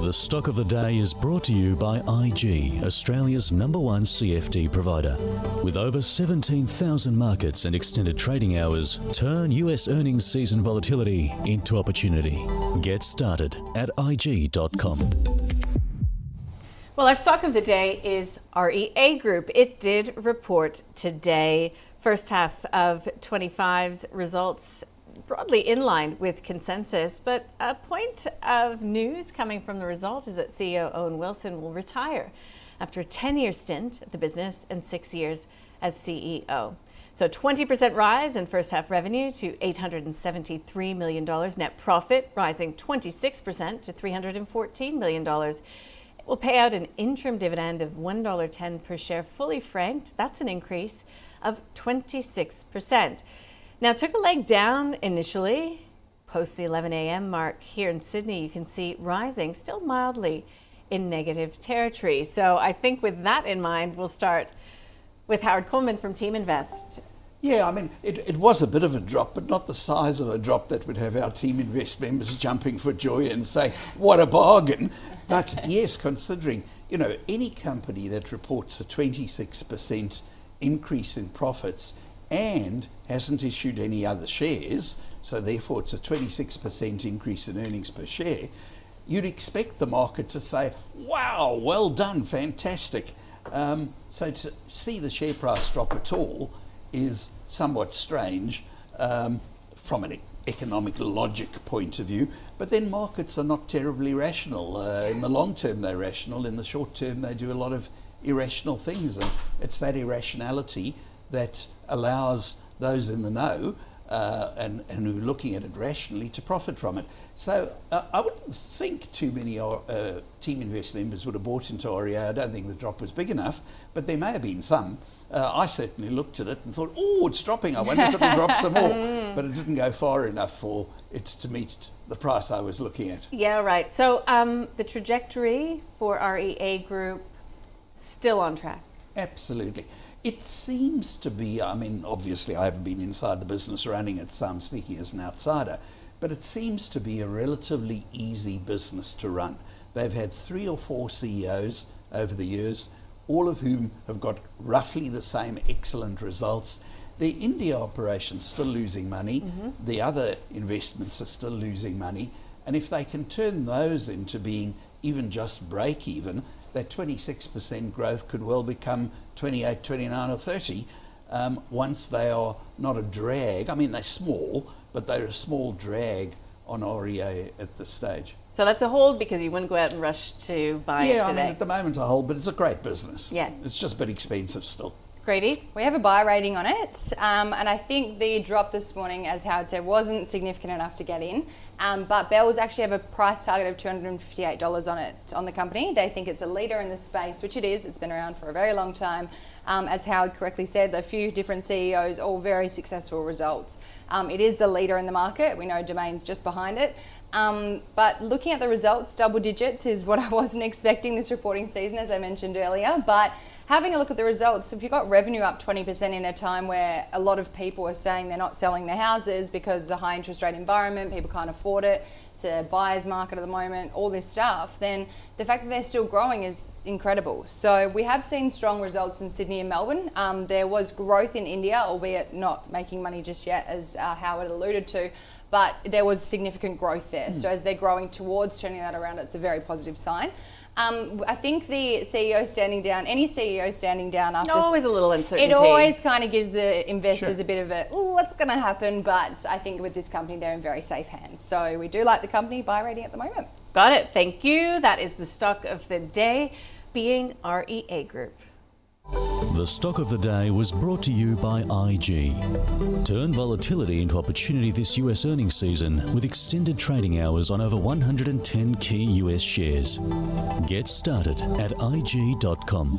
The stock of the day is brought to you by IG, Australia's #1 CFD provider. With over 17,000 markets and extended trading hours, turn US earnings season volatility into opportunity. Get started at IG.com. Well, our stock of the day is REA Group. It did report today. First half of 25's results broadly in line with consensus, but a point of news coming from the result is that CEO Owen Wilson will retire after a 10-year stint at the business and 6 years as CEO. So 20% rise in first half revenue to $873 million, net profit rising 26% to $314 million. It will pay out an interim dividend of $1.10 per share, fully franked. That's an increase of 26%. Now, it took a leg down initially, post the 11 a.m. mark here in Sydney. You can see rising still mildly in negative territory. So I think with that in mind, we'll start with Howard Coleman from Teaminvest. Yeah, I mean, it was a bit of a drop, but not the size of a drop that would have our Teaminvest members jumping for joy and say, what a bargain. But yes, considering, any company that reports a 26% increase in profits and hasn't issued any other shares, so therefore it's a 26% increase in earnings per share, you'd expect the market to say, wow, well done, fantastic. So to see the share price drop at all is somewhat strange from an economic logic point of view, but then markets are not terribly rational. In the long term they're rational, in the short term they do a lot of irrational things, and it's that irrationality that allows those in the know and who are looking at it rationally to profit from it. So I wouldn't think too many Teaminvest members would have bought into REA. I don't think the drop was big enough, but there may have been some. I certainly looked at it and thought, oh, it's dropping. I wonder if it'll drop some more. But it didn't go far enough for it to meet the price I was looking at. Yeah, right. So the trajectory for REA Group still on track? Absolutely. It seems to be, I mean, obviously I haven't been inside the business running it, so I'm speaking as an outsider, but it seems to be a relatively easy business to run. They've had 3 or 4 CEOs over the years, all of whom have got roughly the same excellent results. The India operation's still losing money. Mm-hmm. The other investments are still losing money. And if they can turn those into being even just break even, that 26% growth could well become 28, 29 or 30 once they are not a drag. I mean, they're small, but they're a small drag on REA at this stage. So that's a hold because you wouldn't go out and rush to buy it today? Yeah, I mean, at the moment a hold, but it's a great business. Yeah. It's just a bit expensive still. Grady? We have a buy rating on it, and I think the drop this morning, as Howard said, wasn't significant enough to get in. But Bells actually have a price target of $258 on it, on the company. They think it's a leader in the space, which it is. It's been around for a very long time. As Howard correctly said, a few different CEOs, all very successful results. It is the leader in the market. We know Domain's just behind it. But looking at the results, double digits is what I wasn't expecting this reporting season, as I mentioned earlier. But having a look at the results, if you've got revenue up 20% in a time where a lot of people are saying they're not selling their houses because of the high interest rate environment, people can't afford it, it's a buyer's market at the moment, all this stuff, then the fact that they're still growing is incredible. So we have seen strong results in Sydney and Melbourne. There was growth in India, albeit not making money just yet, as Howard alluded to, but there was significant growth there. So as they're growing towards turning that around, it's a very positive sign. I think the CEO standing down, any CEO standing down after... Always a little uncertainty. It always kind of gives the investors a bit of a, what's going to happen? But I think with this company, they're in very safe hands. So we do like the company, buy rating at the moment. Got it. Thank you. That is the stock of the day, being REA Group. The stock of the day was brought to you by IG. Turn volatility into opportunity this US earnings season with extended trading hours on over 110 key US shares. Get started at IG.com.